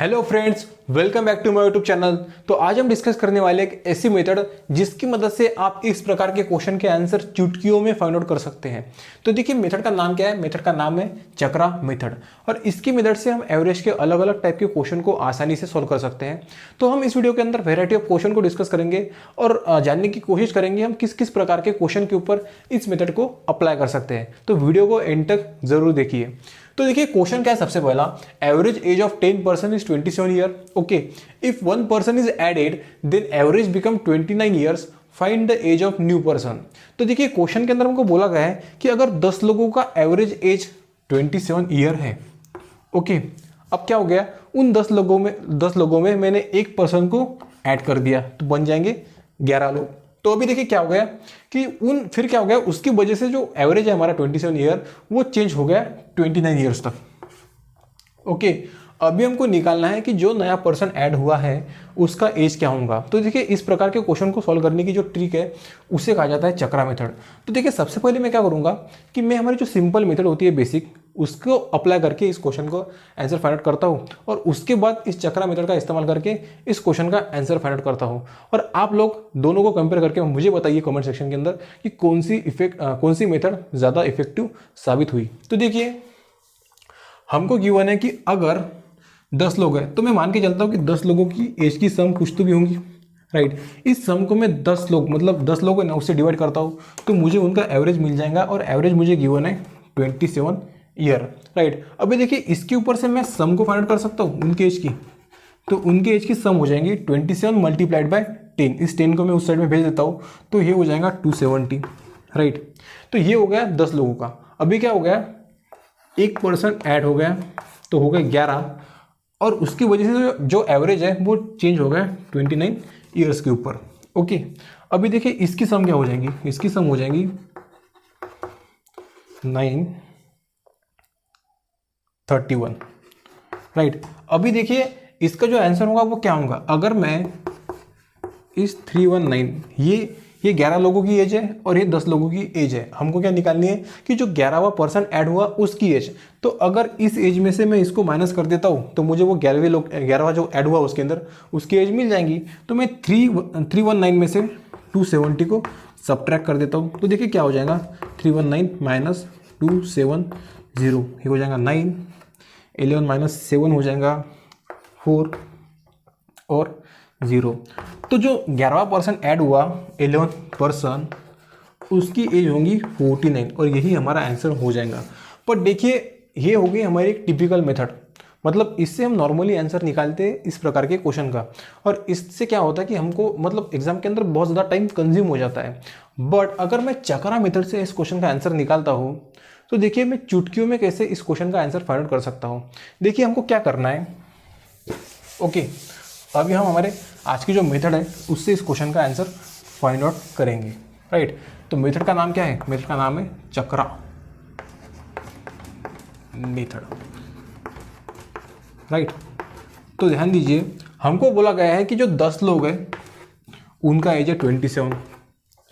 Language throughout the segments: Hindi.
Hello friends, welcome back to my YouTube channel. तो आज हम डिस्कस करने वाले एक ऐसी मेथड जिसकी मदद से आप इस प्रकार के क्वेश्चन के आंसर चुटकियों में फाइंड आउट कर सकते हैं। तो देखिए मेथड का नाम क्या है। मेथड का नाम है चक्रा मेथड और इसकी मेथड से हम एवरेज के अलग अलग टाइप के क्वेश्चन को आसानी से सॉल्व कर सकते हैं। तो हम इस वीडियो के अंदर वेराइटी ऑफ क्वेश्चन को डिस्कस करेंगे और जानने की कोशिश करेंगे हम किस किस प्रकार के क्वेश्चन के ऊपर इस मेथड को अप्लाई कर सकते हैं। तो वीडियो को एंड तक जरूर देखिए। तो देखिए क्वेश्चन क्या है। सबसे पहला, average age of 10 person is 27 year. Okay, if 1 person is added then average become 29 years, find the age of new person. तो देखिए क्वेश्चन के अंदर हमको बोला गया है कि अगर 10 लोगों का एवरेज एज 27 ईयर है। ओके, अब क्या हो गया, उन 10 लोगों में मैंने एक पर्सन को ऐड कर दिया तो बन जाएंगे 11 लोग। तो अभी देखिए क्या हो गया कि फिर क्या हो गया, उसकी वजह से जो एवरेज है हमारा 27 ईयर वो चेंज हो गया 29 ईयर्स तक। ओके, अभी हमको निकालना है कि जो नया पर्सन ऐड हुआ है उसका एज क्या होगा। तो देखिए इस प्रकार के क्वेश्चन को सॉल्व करने की जो ट्रिक है उसे कहा जाता है चक्रा मेथड। तो देखिए सबसे पहले मैं क्या करूंगा कि मैं हमारी जो सिंपल मेथड होती है बेसिक, उसको अप्लाई करके इस क्वेश्चन को आंसर फाइंड आउट करता हूँ और उसके बाद इस चक्रा मेथड का इस्तेमाल करके इस क्वेश्चन का आंसर फाइंड आउट करता हूँ। और आप लोग दोनों को कंपेयर करके मुझे बताइए कमेंट सेक्शन के अंदर कि कौन सी मेथड ज़्यादा इफेक्टिव साबित हुई। तो देखिए हमको गिवन है कि अगर 10 लोग हैं तो मैं मान के चलता हूँ कि 10 लोगों की एज की सम कुछ तो भी होंगी, राइट। इस सम को मैं 10 लोग मतलब 10 लोग है ना उससे डिवाइड करता हूँ तो मुझे उनका एवरेज मिल जाएगा और एवरेज मुझे गिवन है 27 ईयर, राइट। अभी देखिए इसके ऊपर से मैं सम को फाइंड आउट कर सकता हूँ उनके एज की। तो उनके एज की सम हो जाएंगी 27 मल्टीप्लाइड बाय 10। इस 10 को मैं उस साइड में भेज देता हूँ तो ये हो जाएगा 270, राइट। तो ये हो गया 10 लोगों का। अभी क्या हो गया, एक पर्सन ऐड हो गया तो हो गया 11 और उसकी वजह से जो एवरेज है वो चेंज हो गया 29 ईयर्स के ऊपर। ओके, अभी देखिए इसकी सम क्या हो जाएगी, इसकी सम हो जाएगी 931, राइट। अभी देखिए इसका जो आंसर होगा वो क्या होगा, अगर मैं इस 319 ये 11 लोगों की एज है और ये 10 लोगों की एज है। हमको क्या निकालनी है कि जो 11वां पर्सन ऐड हुआ उसकी एज। तो अगर इस एज में से मैं इसको माइनस कर देता हूँ तो मुझे वो 11वां जो ऐड हुआ उसके अंदर उसकी एज मिल जाएंगी। तो मैं 319 में से 270 को सब्ट्रैक्ट कर देता हूँ। तो देखिए क्या हो जाएगा, 319 माइनस 270 ये हो जाएगा 9, 11 माइनस 7 हो जाएगा 4 और 0। तो जो 11वां पर्सन ऐड हुआ 11 पर्सन उसकी एज होगी 49 और यही हमारा आंसर हो जाएगा। पर देखिए ये हो गई हमारी एक टिपिकल मेथड, मतलब इससे हम नॉर्मली आंसर निकालते हैं इस प्रकार के क्वेश्चन का। और इससे क्या होता है कि हमको मतलब एग्जाम के अंदर बहुत ज़्यादा टाइम कंज्यूम हो जाता है। बट अगर मैं चक्रा मेथड से इस क्वेश्चन का आंसर निकालता हूँ तो देखिए मैं चुटकियों में कैसे इस क्वेश्चन का आंसर फाइंड आउट कर सकता हूँ। देखिए हमको क्या करना है। ओके, अभी हम हमारे आज की जो मेथड है उससे इस क्वेश्चन का आंसर फाइंड आउट करेंगे, राइट। तो मेथड का नाम क्या है, मेथड का नाम है चक्रा मेथड, राइट। तो ध्यान दीजिए हमको बोला गया है कि जो 10 लोग हैं उनका एज है 27,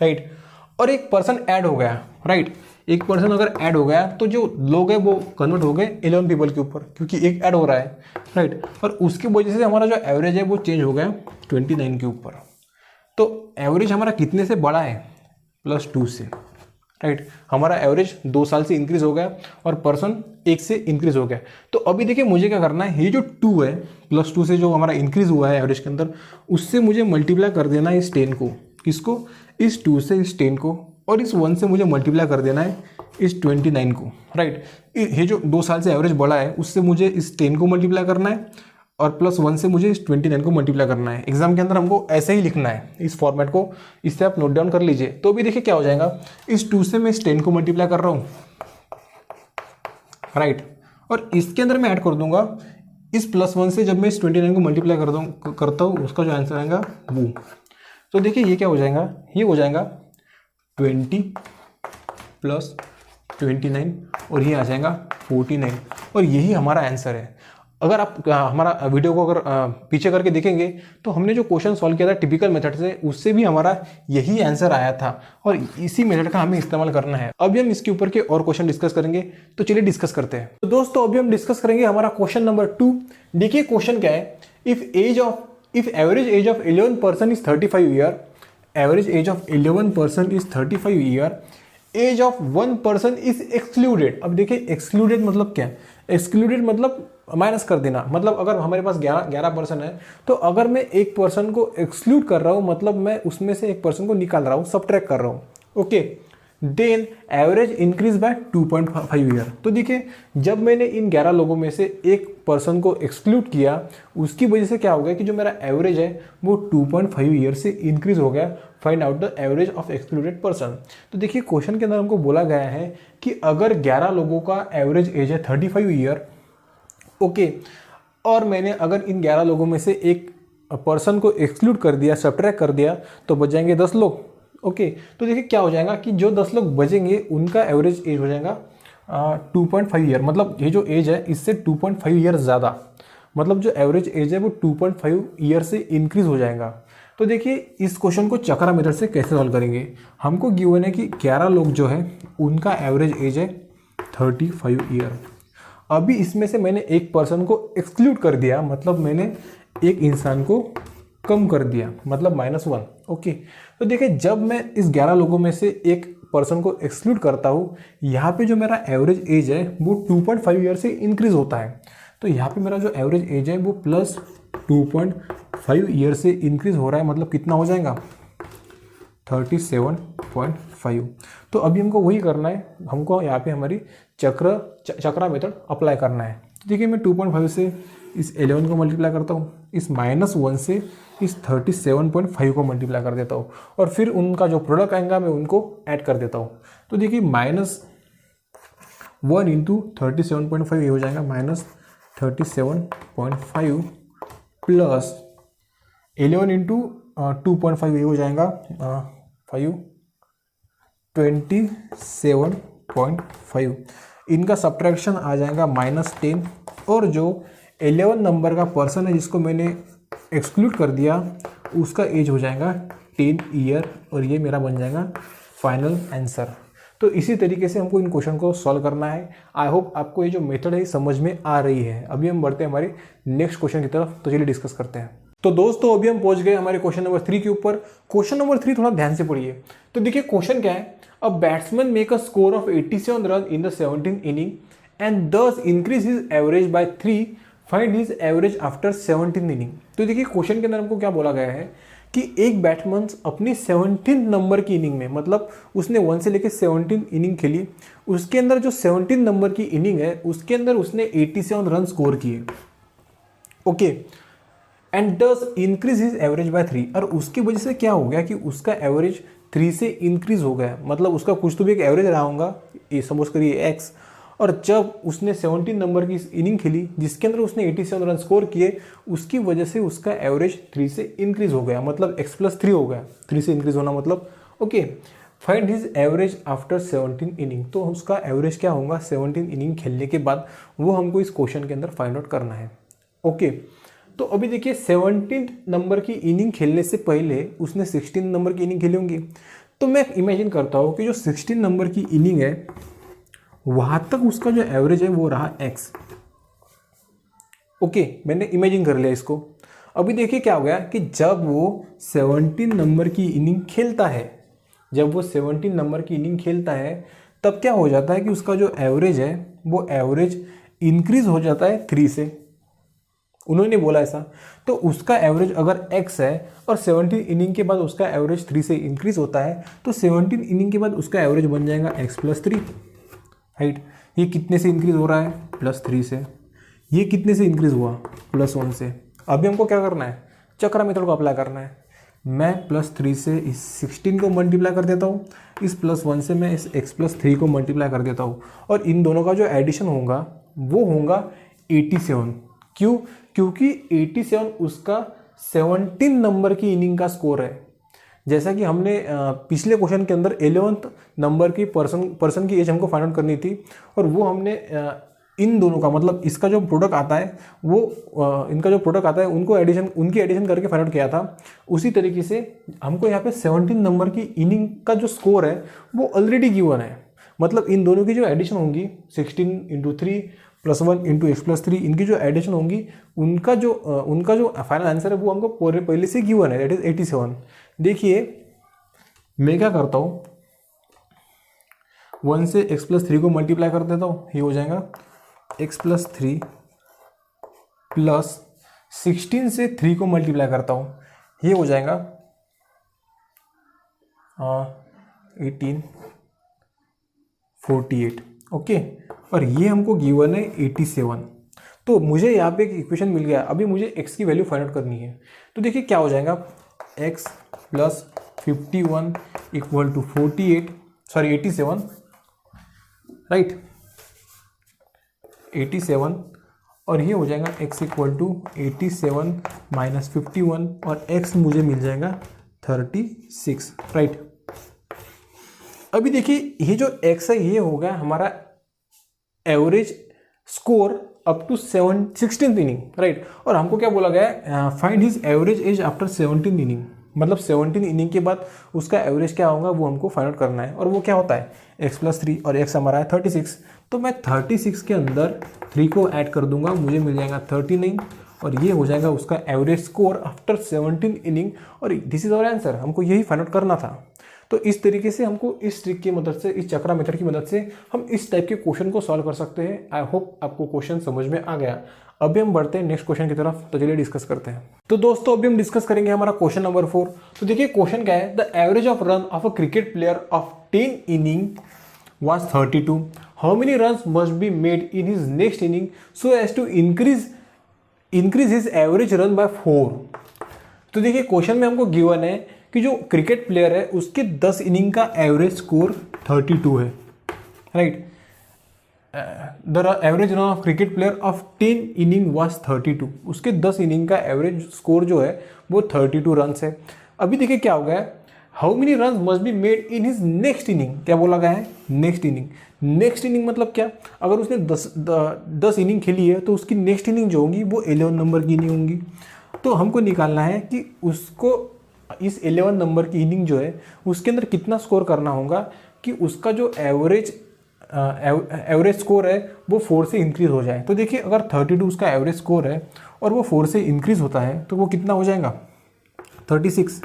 राइट। और एक पर्सन ऐड हो गया, राइट। एक पर्सन अगर ऐड हो गया तो जो लोग हैं वो कन्वर्ट हो गए 11 पीपल के ऊपर क्योंकि एक ऐड हो रहा है, राइट। और उसकी वजह से हमारा जो एवरेज है वो चेंज हो गया 29 के ऊपर। तो एवरेज हमारा कितने से बढ़ा है, +2 से, राइट। हमारा एवरेज 2 साल से इंक्रीज हो गया और पर्सन 1 से इंक्रीज हो गया। तो अभी देखिए मुझे क्या करना है, ये जो 2 है +2 से जो हमारा इंक्रीज हुआ है एवरेज के अंदर उससे मुझे मल्टीप्लाई कर देना है इस 10 को। किसको, इस 2 से इस 10 को, और इस 1 से मुझे मल्टीप्लाई कर देना है इस 29 को, राइट। ये जो 2 साल से एवरेज बढ़ा है उससे मुझे इस 10 को मल्टीप्लाई करना है और +1 से मुझे इस 29 को मल्टीप्लाई करना है। एग्जाम के अंदर हमको ऐसे ही लिखना है इस फॉर्मेट को, इससे आप नोट डाउन कर लीजिए। तो अभी देखिए क्या हो जाएगा, इस 2 से मैं इस 10 को मल्टीप्लाई कर रहा हूँ, राइट। और इसके अंदर मैं ऐड कर दूंगा इस +1 से, जब मैं इस 29 को मल्टीप्लाई करता हूँ उसका जो आंसर आएगा वो। तो देखिए ये क्या हो जाएगा, ये हो जाएगा 20 + 29 और ये आ जाएगा 49 और यही हमारा आंसर है। अगर आप हमारा वीडियो को अगर पीछे करके देखेंगे तो हमने जो क्वेश्चन सॉल्व किया था टिपिकल मेथड से, उससे भी हमारा यही आंसर आया था और इसी मेथड का हमें इस्तेमाल करना है। अभी हम इसके ऊपर के और क्वेश्चन डिस्कस करेंगे, तो चलिए डिस्कस करते हैं। तो दोस्तों अभी हम डिस्कस करेंगे हमारा क्वेश्चन नंबर 2। देखिए क्वेश्चन क्या है, if average age of 11 person is 35 year, average age of 11 person is 35 year, age of 1 person is excluded. अब देखिए एक्सक्लूडेड मतलब क्या है, एक्सक्लूडेड मतलब माइनस कर देना। मतलब अगर हमारे पास 11 पर्सन है तो अगर मैं एक पर्सन को एक्सक्लूड कर रहा हूं, मतलब मैं उसमें से एक पर्सन को निकाल रहा हूं, सबट्रैक्ट कर रहा हूं। Okay, then average increase by 2.5 year. तो देखिए जब मैंने इन 11 लोगों में से एक पर्सन को एक्सक्लूड किया, उसकी वजह से क्या हो गया कि जो मेरा एवरेज है वो 2.5 ईयर से इंक्रीज हो गया। Find out the average of excluded person. तो देखिए क्वेश्चन के अंदर हमको बोला गया है कि अगर 11 लोगों का एवरेज एज है 35 ईयर, ओके, और मैंने अगर इन 11 लोगों में से एक पर्सन को एक्सक्लूड कर दिया, सब्ट्रैक्ट कर दिया, तो बच जाएंगे 10 लोग। ओके, तो देखिए क्या हो जाएगा कि जो 10 लोग बचेंगे उनका एवरेज एज हो जाएगा 2.5 ईयर। मतलब ये जो एज है इससे 2.5 ईयर ज़्यादा, मतलब जो एवरेज एज है वो 2.5 ईयर से इंक्रीज हो जाएगा। तो देखिए इस क्वेश्चन को चक्रा मेथड से कैसे सॉल्व करेंगे। हमको गिवन है कि 11 लोग जो है उनका एवरेज एज है 35 ईयर। अभी इसमें से मैंने एक पर्सन को एक्सक्लूड कर दिया, मतलब मैंने एक इंसान को कम कर दिया, मतलब -1। ओके, तो देखिए जब मैं इस 11 लोगों में से एक पर्सन को एक्सक्लूड करता हूँ, यहाँ पे जो मेरा एवरेज एज है वो 2.5 ईयर से इंक्रीज होता है। तो यहाँ पे मेरा जो एवरेज एज है वो प्लस 2.5 ईयर से इंक्रीज हो रहा है, मतलब कितना हो जाएगा 37.5। तो अभी हमको वही करना है, हमको यहाँ पे हमारी चक्रा मेथड अप्लाई करना है। तो देखिए मैं 2.5 से इस 11 को मल्टीप्लाई करता हूँ, इस -1 से इस 37.5 को मल्टीप्लाई कर देता हूँ, और फिर उनका जो प्रोडक्ट आएगा मैं उनको ऐड कर देता हूँ। तो देखिए -1 इंटू 37.5 ये हो जाएगा -37.5 प्लस 11 इंटू 2.5 ये हो जाएगा 27.5। इनका सब्ट्रैक्शन आ जाएगा -10, और जो 11 नंबर का पर्सन है जिसको मैंने एक्सक्लूड कर दिया उसका एज हो जाएगा 10 ईयर, और ये मेरा बन जाएगा फाइनल आंसर। तो इसी तरीके से हमको इन क्वेश्चन को सॉल्व करना है। आई होप आपको ये जो मेथड है समझ में आ रही है। अभी हम बढ़ते हैं हमारे नेक्स्ट क्वेश्चन की तरफ, तो चलिए डिस्कस करते हैं। तो दोस्तों अभी हम पहुंच गए हमारे क्वेश्चन नंबर 3 के ऊपर। क्वेश्चन नंबर 3 थोड़ा ध्यान से पढ़िए। तो देखिए क्वेश्चन क्या है, a batsman make a score of 87 run in the 17th inning and thus increase his average by 3, find his average after 17th inning. तो देखिए क्वेश्चन के अंदर हमको क्या बोला गया है कि एक बैट्समैन अपनी 17th नंबर की इनिंग में, मतलब उसने 1 से लेकर 17th इनिंग खेली, उसके अंदर जो 17th नंबर की इनिंग है उसके अंदर उसने 87 रन स्कोर किए। Okay, and does increase his average by 3, और उसकी वजह से क्या हो गया कि उसका एवरेज 3 से इंक्रीज हो गया, मतलब उसका कुछ तो भी एक एवरेज रहा होगा, ये समझ करिए x। और जब उसने 17 नंबर की इनिंग खेली जिसके अंदर उसने 87 रन स्कोर किए, उसकी वजह से उसका एवरेज 3 से इंक्रीज हो गया, मतलब x+3 हो गया। 3 से इंक्रीज होना मतलब okay. Find his average after 17 inning, तो उसका एवरेज क्या होगा 17 इनिंग खेलने के बाद, वो हमको इस क्वेश्चन के अंदर फाइंड आउट करना है। ओके, तो अभी देखिए 17 नंबर की इनिंग खेलने से पहले उसने 16 नंबर की इनिंग खेली होंगी। तो मैं इमेजिन करता हूँ कि जो 16 नंबर की इनिंग है वहाँ तक उसका जो एवरेज है वो रहा x। ओके, मैंने इमेजिन कर लिया इसको। अभी देखिए क्या हो गया कि जब वो 17 नंबर की इनिंग खेलता है, जब वो 17 नंबर की इनिंग खेलता है तब क्या हो जाता है कि उसका जो एवरेज है वो एवरेज इंक्रीज हो जाता है 3 से। उन्होंने बोला ऐसा, तो उसका एवरेज अगर x है और 17 इनिंग के बाद उसका एवरेज 3 से इंक्रीज होता है, तो 17 इनिंग के बाद उसका एवरेज बन जाएगा x+3। राइट, ये कितने से इंक्रीज हो रहा है +3 से, ये कितने से इंक्रीज हुआ +1 से। अभी हमको क्या करना है, चक्रा मेथड को अप्लाई करना है। मैं +3 से इस 16 को मल्टीप्लाई कर देता हूँ, इस +1 से मैं इस x+3 को मल्टीप्लाई कर देता हूँ, और इन दोनों का जो एडिशन होगा वो होगा 87। क्यों? क्योंकि 87 उसका 17 नंबर की इनिंग का स्कोर है। जैसा कि हमने पिछले क्वेश्चन के अंदर 11th नंबर की पर्सन की एज हमको फाइंड आउट करनी थी, और वो हमने इन दोनों का मतलब इसका जो प्रोडक्ट आता है वो इनका जो प्रोडक्ट आता है उनकी एडिशन करके फाइंड आउट किया था। उसी तरीके से हमको यहाँ पे 17 नंबर की इनिंग का जो स्कोर है वो ऑलरेडी गिवन है। मतलब इन दोनों की जो एडिशन होंगी 16 into 3 plus 1 into x plus 3, इनकी जो एडिशन होंगी उनका जो फाइनल आंसर है वो हमको पहले से गिवन है, दैट इज 87। देखिए मैं क्या करता हूँ, 1 से एक्स प्लस 3 को मल्टीप्लाई कर देता हूँ, ये हो जाएगा एक्स प्लस 3 प्लस 16 से 3 को मल्टीप्लाई करता हूँ, ये हो जाएगा 18 48। ओके, और ये हमको गिवन है 87। तो मुझे यहाँ पे एक इक्वेशन मिल गया। अभी मुझे x की वैल्यू फाइंड आउट करनी है। तो देखिए क्या हो जाएगा, x plus 51 equal to 87, right 87, और ये हो जाएगा x इक्वल टू 87 माइनस 51 और x मुझे मिल जाएगा 36, राइट। अभी देखिए ये जो x है ये हो गया हमारा average score up to 16th inning, right. और हमको क्या बोला गया है, find his average age after 17 inning, मतलब 17 इनिंग के बाद उसका एवरेज क्या होगा वो हमको फाइंड आउट करना है। और वो क्या होता है x प्लस 3 और x हमारा है 36। तो मैं 36 के अंदर 3 को ऐड कर दूंगा, मुझे मिल जाएगा 39 और ये हो जाएगा उसका एवरेज स्कोर आफ्टर 17 इनिंग। और दिस इज आवर आंसर, हमको यही फाइंड आउट करना था। तो इस तरीके से हमको इस ट्रिक की मदद से, इस चक्रा मेथड की मदद से हम इस टाइप के क्वेश्चन को सॉल्व कर सकते हैं। आई होप आपको क्वेश्चन समझ में आ गया। अभी हम बढ़ते हैं नेक्स्ट क्वेश्चन की तरफ, तो चलिए डिस्कस करते हैं। तो दोस्तों अभी हम डिस्कस करेंगे हमारा क्वेश्चन नंबर 4। तो देखिए क्वेश्चन क्या है, the average of run of a cricket player of 10 inning was 32. How many runs must be made in his next inning so as to increase his average run by 4? तो देखिए क्वेश्चन में हमको गिवन है कि जो क्रिकेट प्लेयर है उसके 10 इनिंग का एवरेज स्कोर 32 है, right. The average run of cricket player of 10 inning was 32। उसके 10 इनिंग का एवरेज स्कोर जो है वो 32 रन है। अभी देखिए क्या हो गया है, how many run must be made in his next inning, क्या बोला गया है नेक्स्ट इनिंग। नेक्स्ट इनिंग मतलब क्या, अगर उसने 10 इनिंग खेली है तो उसकी नेक्स्ट इनिंग जो होंगी वो 11 नंबर की इनिंग होंगी। तो हमको निकालना है कि उसको इस 11 नंबर की इनिंग जो है उसके अंदर कितना स्कोर करना होगा कि उसका जो एवरेज स्कोर है वो 4 से इंक्रीज हो जाए। तो देखिए अगर 32 उसका एवरेज स्कोर है और वो 4 से इंक्रीज होता है तो वो कितना हो जाएगा 36,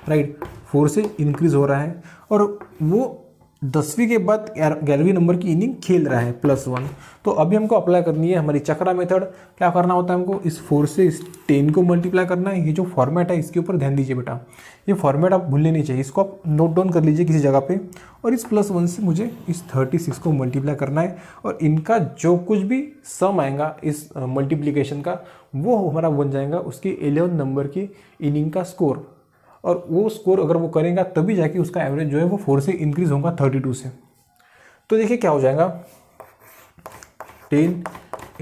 राइट। 4 से इंक्रीज हो रहा है और वो 10वीं के बाद 11वीं नंबर की इनिंग खेल रहा है +1। तो अभी हमको अप्लाई करनी है हमारी चक्रा मेथड। क्या करना होता है हमको, इस 4 से इस 10 को मल्टीप्लाई करना है। ये जो फॉर्मेट है इसके ऊपर ध्यान दीजिए बेटा, ये फॉर्मेट आप भूलने नहीं चाहिए, इसको आप नोट डाउन कर लीजिए किसी जगह पे। और इस +1 से मुझे इस 36 को मल्टीप्लाई करना है और इनका जो कुछ भी सम आएगा इस मल्टीप्लीकेशन का वो हमारा बन जाएगा उसकी 11 नंबर की इनिंग का स्कोर। और वो स्कोर अगर वो करेगा तभी जाके उसका एवरेज जो है वो 4 से इंक्रीज होगा 32 से। तो देखिए क्या हो जाएगा, 10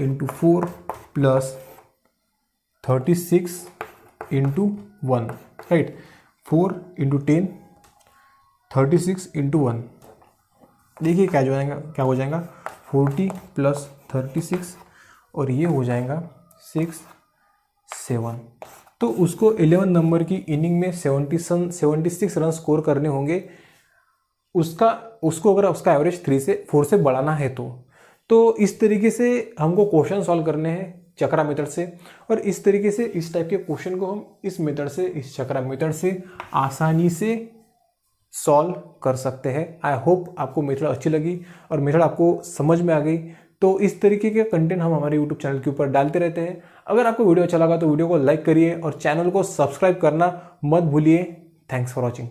× 4 प्लस 36 × 1, राइट। 4 × 10 36 × 1, देखिए क्या हो जाएगा 40 प्लस 36 और ये हो जाएगा 6 7। तो उसको 11 नंबर की इनिंग में 76 रन स्कोर करने होंगे। उसको अगर उसका एवरेज 4 से बढ़ाना है तो इस तरीके से हमको क्वेश्चन सॉल्व करने हैं चक्रा मेथड से। और इस तरीके से इस टाइप के क्वेश्चन को हम इस चक्रा मेथड से आसानी से सॉल्व कर सकते हैं। आई होप आपको मेथड अच्छी लगी और मेथड आपको समझ में आ गई। तो इस तरीके के कंटेंट हम हमारे यूट्यूब चैनल के ऊपर डालते रहते हैं। अगर आपको वीडियो अच्छा लगा तो वीडियो को लाइक करिए और चैनल को सब्सक्राइब करना मत भूलिए। Thanks for watching.